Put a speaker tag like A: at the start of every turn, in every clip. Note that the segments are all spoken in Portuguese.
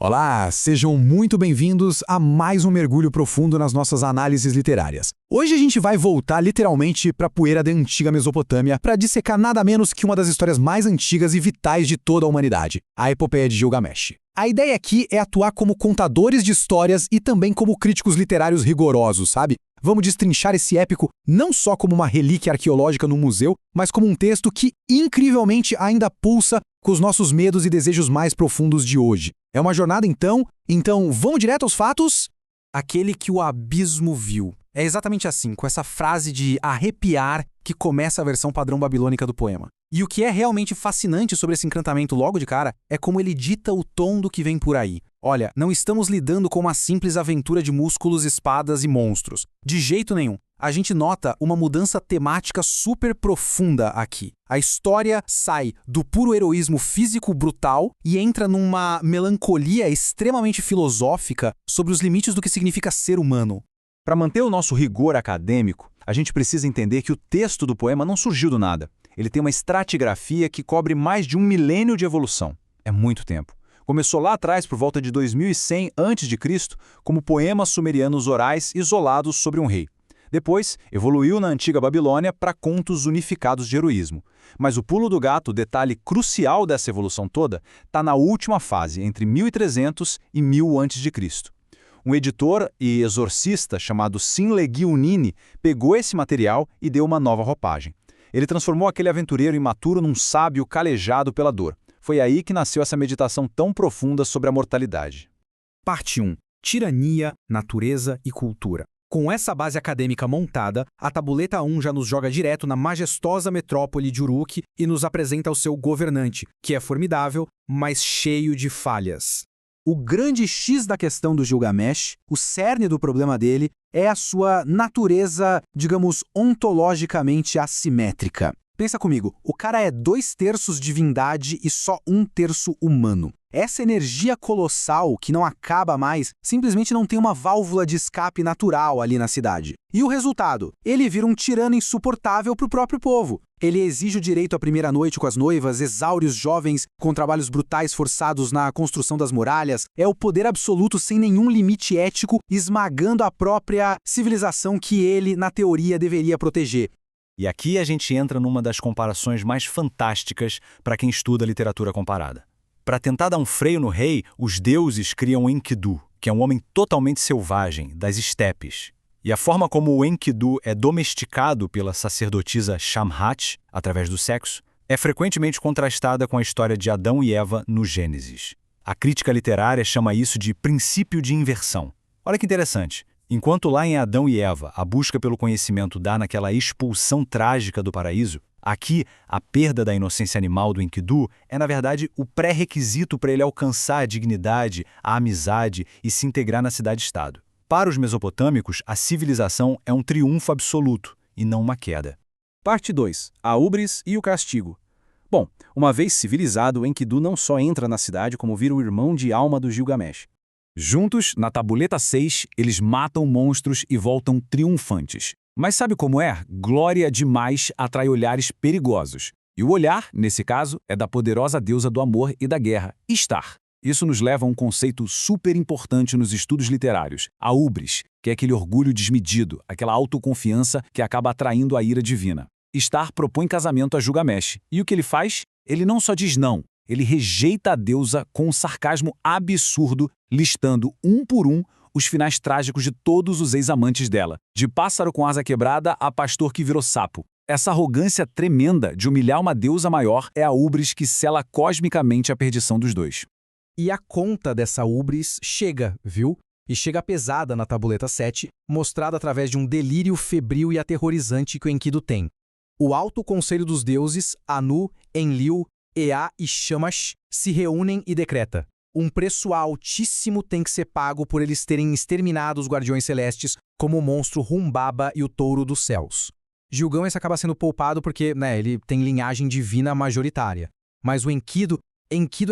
A: Olá, sejam muito bem-vindos a mais um mergulho profundo nas nossas análises literárias. Hoje a gente vai voltar literalmente para a poeira da antiga Mesopotâmia para dissecar nada menos que uma das histórias mais antigas e vitais de toda a humanidade, a Epopeia de Gilgamesh. A ideia aqui é atuar como contadores de histórias e também como críticos literários rigorosos, sabe? Vamos destrinchar esse épico não só como uma relíquia arqueológica no museu, mas como um texto que, incrivelmente, ainda pulsa com os nossos medos e desejos mais profundos de hoje. É uma jornada, então? Então, vamos direto aos fatos? Aquele que o abismo viu. É exatamente assim, com essa frase de arrepiar que começa a versão padrão babilônica do poema. E o que é realmente fascinante sobre esse encantamento logo de cara é como ele dita o tom do que vem por aí. Olha, não estamos lidando com uma simples aventura de músculos, espadas e monstros. De jeito nenhum. A gente nota uma mudança temática super profunda aqui. A história sai do puro heroísmo físico brutal e entra numa melancolia extremamente filosófica sobre os limites do que significa ser humano.
B: Para manter o nosso rigor acadêmico, a gente precisa entender que o texto do poema não surgiu do nada. Ele tem uma estratigrafia que cobre mais de 1 milênio de evolução. É muito tempo. Começou lá atrás, por volta de 2100 a.C., como poemas sumerianos orais isolados sobre um rei. Depois, evoluiu na antiga Babilônia para contos unificados de heroísmo. Mas o pulo do gato, o detalhe crucial dessa evolução toda, está na última fase, entre 1300 e 1000 a.C. Um editor e exorcista chamado Sinlegi Unini pegou esse material e deu uma nova roupagem. Ele transformou aquele aventureiro imaturo num sábio calejado pela dor. Foi aí que nasceu essa meditação tão profunda sobre a mortalidade.
C: Parte 1. Tirania, natureza e cultura. Com essa base acadêmica montada, a tabuleta 1 já nos joga direto na majestosa metrópole de Uruk e nos apresenta o seu governante, que é formidável, mas cheio de falhas. O grande X da questão do Gilgamesh, o cerne do problema dele, é a sua natureza, digamos, ontologicamente assimétrica. Pensa comigo, o cara é 2/3 divindade e só 1/3 humano. Essa energia colossal, que não acaba mais, simplesmente não tem uma válvula de escape natural ali na cidade. E o resultado? Ele vira um tirano insuportável para o próprio povo. Ele exige o direito à primeira noite com as noivas, exaure os jovens com trabalhos brutais forçados na construção das muralhas. É o poder absoluto sem nenhum limite ético, esmagando a própria civilização que ele, na teoria, deveria proteger.
B: E aqui a gente entra numa das comparações mais fantásticas para quem estuda literatura comparada. Para tentar dar um freio no rei, os deuses criam Enkidu, que é um homem totalmente selvagem, das estepes. E a forma como o Enkidu é domesticado pela sacerdotisa Shamhat, através do sexo, é frequentemente contrastada com a história de Adão e Eva no Gênesis. A crítica literária chama isso de princípio de inversão. Olha que interessante. Enquanto lá em Adão e Eva a busca pelo conhecimento dá naquela expulsão trágica do paraíso, aqui a perda da inocência animal do Enkidu é, na verdade, o pré-requisito para ele alcançar a dignidade, a amizade e se integrar na cidade-estado. Para os mesopotâmicos, a civilização é um triunfo absoluto e não uma queda.
C: Parte 2. A ubris e o castigo. Bom, uma vez civilizado, o Enkidu não só entra na cidade como vira o irmão de alma do Gilgamesh. Juntos, na tabuleta 6, eles matam monstros e voltam triunfantes. Mas sabe como é? Glória demais atrai olhares perigosos. E o olhar, nesse caso, é da poderosa deusa do amor e da guerra, Ishtar. Isso nos leva a um conceito super importante nos estudos literários, a ubris, que é aquele orgulho desmedido, aquela autoconfiança que acaba atraindo a ira divina. Ishtar propõe casamento a Gilgamesh. E o que ele faz? Ele não só diz não, ele rejeita a deusa com um sarcasmo absurdo, listando um por um os finais trágicos de todos os ex-amantes dela, de pássaro com asa quebrada a pastor que virou sapo. Essa arrogância tremenda de humilhar uma deusa maior é a ubris que sela cosmicamente a perdição dos dois. E a conta dessa ubris chega, viu? E chega pesada na tabuleta 7, mostrada através de um delírio febril e aterrorizante que o Enkidu tem. O Alto Conselho dos Deuses, Anu, Enlil, Ea e Shamash se reúnem e decreta: um preço altíssimo tem que ser pago por eles terem exterminado os Guardiões Celestes como o monstro Humbaba e o Touro dos Céus. Gilgamesh acaba sendo poupado porque, ele tem linhagem divina majoritária. Mas o Enkidu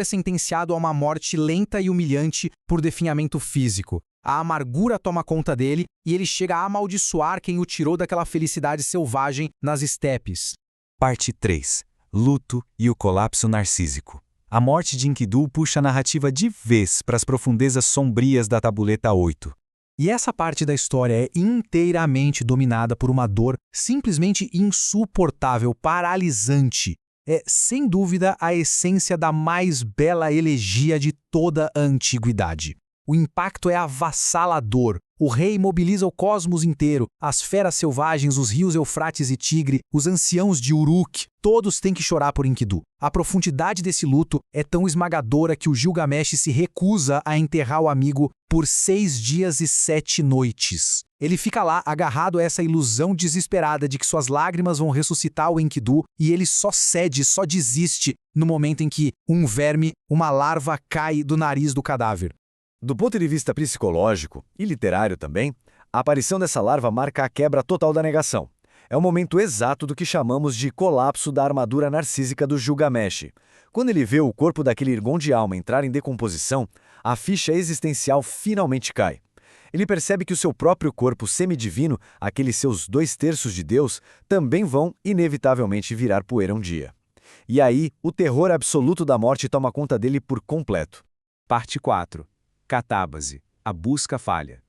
C: é sentenciado a uma morte lenta e humilhante por definhamento físico. A amargura toma conta dele e ele chega a amaldiçoar quem o tirou daquela felicidade selvagem nas estepes.
B: Parte 3. Luto e o colapso narcísico.
C: A morte de Enkidu puxa a narrativa de vez para as profundezas sombrias da Tabuleta 8.
A: E essa parte da história é inteiramente dominada por uma dor simplesmente insuportável, paralisante. É, sem dúvida, a essência da mais bela elegia de toda a antiguidade. O impacto é avassalador. O rei mobiliza o cosmos inteiro, as feras selvagens, os rios Eufrates e Tigre, os anciãos de Uruk, todos têm que chorar por Enkidu. A profundidade desse luto é tão esmagadora que o Gilgamesh se recusa a enterrar o amigo por 6 dias e 7 noites. Ele fica lá agarrado a essa ilusão desesperada de que suas lágrimas vão ressuscitar o Enkidu e ele só cede, só desiste no momento em que um verme, uma larva, cai do nariz do cadáver.
B: Do ponto de vista psicológico e literário também, a aparição dessa larva marca a quebra total da negação. É o momento exato do que chamamos de colapso da armadura narcísica do Gilgamesh. Quando ele vê o corpo daquele Irgon de alma entrar em decomposição, a ficha existencial finalmente cai. Ele percebe que o seu próprio corpo semidivino, aqueles seus 2/3 de Deus, também vão, inevitavelmente, virar poeira um dia. E aí, o terror absoluto da morte toma conta dele por completo.
C: Parte 4. Catábase. A busca falha.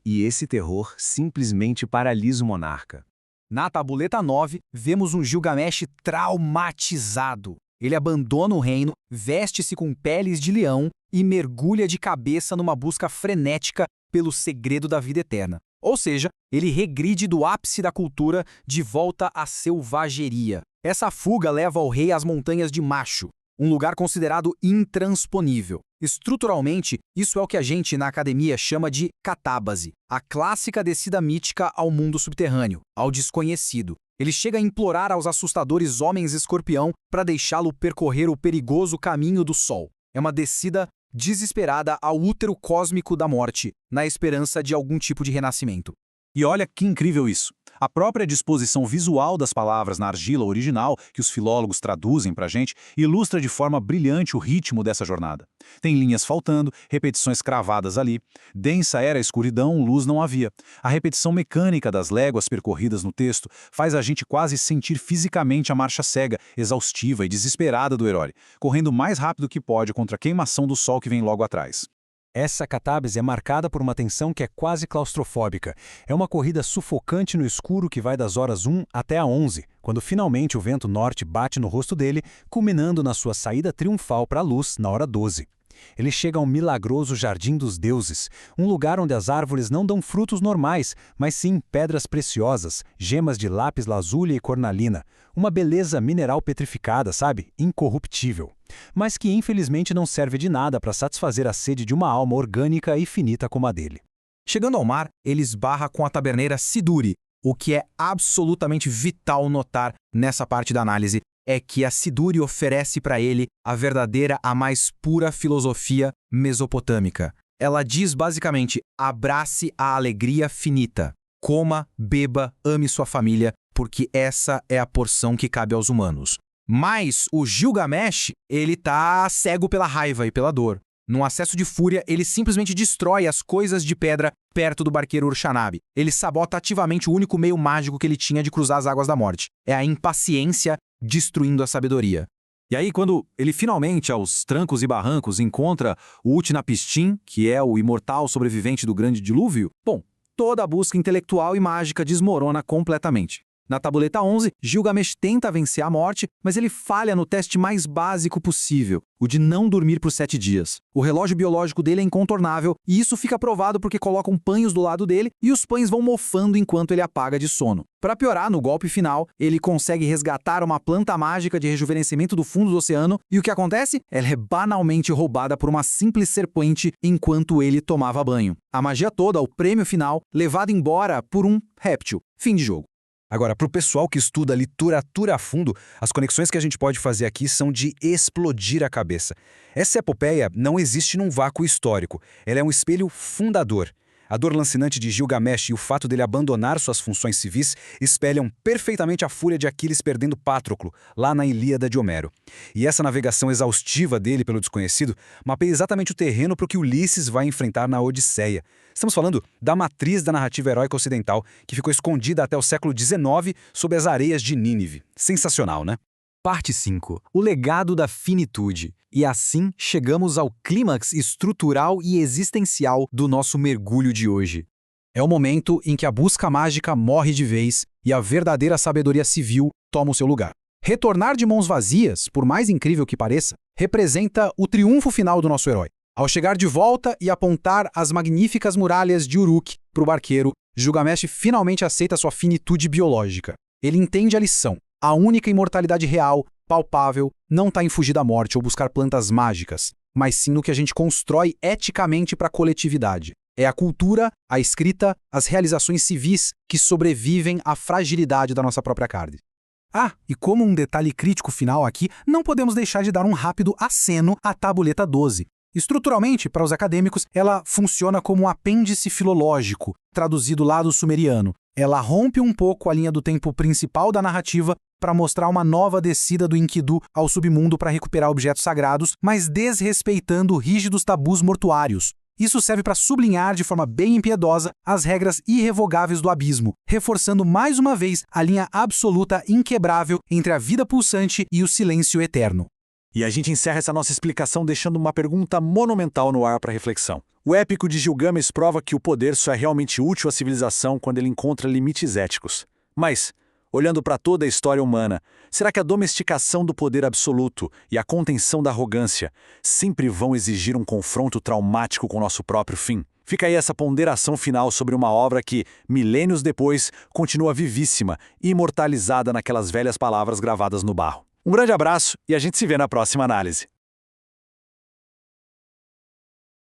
C: E esse terror simplesmente paralisa o monarca.
A: Na Tabuleta 9, vemos um Gilgamesh traumatizado. Ele abandona o reino, veste-se com peles de leão e mergulha de cabeça numa busca frenética pelo segredo da vida eterna. Ou seja, ele regride do ápice da cultura de volta à selvageria. Essa fuga leva o rei às montanhas de Machu, um lugar considerado intransponível. Estruturalmente, isso é o que a gente na academia chama de catábase, a clássica descida mítica ao mundo subterrâneo, ao desconhecido. Ele chega a implorar aos assustadores homens escorpião para deixá-lo percorrer o perigoso caminho do sol. É uma descida desesperada ao útero cósmico da morte, na esperança de algum tipo de renascimento.
C: E olha que incrível isso! A própria disposição visual das palavras na argila original, que os filólogos traduzem para a gente, ilustra de forma brilhante o ritmo dessa jornada. Tem linhas faltando, repetições cravadas ali. Densa era a escuridão, luz não havia. A repetição mecânica das léguas percorridas no texto faz a gente quase sentir fisicamente a marcha cega, exaustiva e desesperada do herói, correndo o mais rápido que pode contra a queimação do sol que vem logo atrás.
A: Essa catábase é marcada por uma tensão que é quase claustrofóbica. É uma corrida sufocante no escuro que vai das horas 1 até a 11, quando finalmente o vento norte bate no rosto dele, culminando na sua saída triunfal para a luz na hora 12. Ele chega ao milagroso Jardim dos Deuses, um lugar onde as árvores não dão frutos normais, mas sim pedras preciosas, gemas de lápis lazuli e cornalina, uma beleza mineral petrificada, sabe? Incorruptível. Mas que infelizmente não serve de nada para satisfazer a sede de uma alma orgânica e finita como a dele. Chegando ao mar, ele esbarra com a taberneira Siduri. O que é absolutamente vital notar nessa parte da análise é que a Siduri oferece para ele a verdadeira, a mais pura filosofia mesopotâmica. Ela diz basicamente: abrace a alegria finita, coma, beba, ame sua família, porque essa é a porção que cabe aos humanos. Mas o Gilgamesh, ele tá cego pela raiva e pela dor. Num acesso de fúria, ele simplesmente destrói as coisas de pedra perto do barqueiro Urshanabi. Ele sabota ativamente o único meio mágico que ele tinha de cruzar as águas da morte. É a impaciência destruindo a sabedoria.
C: E aí, quando ele finalmente, aos trancos e barrancos, encontra o Utnapishtim, que é o imortal sobrevivente do grande dilúvio, bom, toda a busca intelectual e mágica desmorona completamente. Na Tabuleta 11, Gilgamesh tenta vencer a morte, mas ele falha no teste mais básico possível, o de não dormir por 7 dias. O relógio biológico dele é incontornável, e isso fica provado porque colocam pães do lado dele e os pães vão mofando enquanto ele apaga de sono. Para piorar, no golpe final, ele consegue resgatar uma planta mágica de rejuvenescimento do fundo do oceano, e o que acontece? Ela é banalmente roubada por uma simples serpente enquanto ele tomava banho. A magia toda, o prêmio final, levado embora por um réptil. Fim de jogo.
D: Agora, para o pessoal que estuda literatura a fundo, as conexões que a gente pode fazer aqui são de explodir a cabeça. Essa epopeia não existe num vácuo histórico. Ela é um espelho fundador. A dor lancinante de Gilgamesh e o fato dele abandonar suas funções civis espelham perfeitamente a fúria de Aquiles perdendo Patroclo, lá na Ilíada de Homero. E essa navegação exaustiva dele pelo desconhecido mapeia exatamente o terreno para o que Ulisses vai enfrentar na Odisseia. Estamos falando da matriz da narrativa heróica ocidental, que ficou escondida até o século XIX sob as areias de Nínive. Sensacional, né?
A: Parte 5. O legado da finitude. E assim chegamos ao clímax estrutural e existencial do nosso mergulho de hoje. É o momento em que a busca mágica morre de vez e a verdadeira sabedoria civil toma o seu lugar. Retornar de mãos vazias, por mais incrível que pareça, representa o triunfo final do nosso herói. Ao chegar de volta e apontar as magníficas muralhas de Uruk para o barqueiro, Gilgamesh finalmente aceita sua finitude biológica. Ele entende a lição. A única imortalidade real, palpável, não está em fugir da morte ou buscar plantas mágicas, mas sim no que a gente constrói eticamente para a coletividade. É a cultura, a escrita, as realizações civis que sobrevivem à fragilidade da nossa própria carne. Ah, e como um detalhe crítico final aqui, não podemos deixar de dar um rápido aceno à tabuleta 12. Estruturalmente, para os acadêmicos, ela funciona como um apêndice filológico, traduzido lá do sumeriano. Ela rompe um pouco a linha do tempo principal da narrativa para mostrar uma nova descida do Enkidu ao submundo para recuperar objetos sagrados, mas desrespeitando rígidos tabus mortuários. Isso serve para sublinhar de forma bem impiedosa as regras irrevogáveis do abismo, reforçando mais uma vez a linha absoluta inquebrável entre a vida pulsante e o silêncio eterno.
B: E a gente encerra essa nossa explicação deixando uma pergunta monumental no ar para reflexão. O épico de Gilgamesh prova que o poder só é realmente útil à civilização quando ele encontra limites éticos. Mas, olhando para toda a história humana, será que a domesticação do poder absoluto e a contenção da arrogância sempre vão exigir um confronto traumático com o nosso próprio fim? Fica aí essa ponderação final sobre uma obra que, milênios depois, continua vivíssima e imortalizada naquelas velhas palavras gravadas no barro. Um grande abraço e a gente se vê na próxima análise.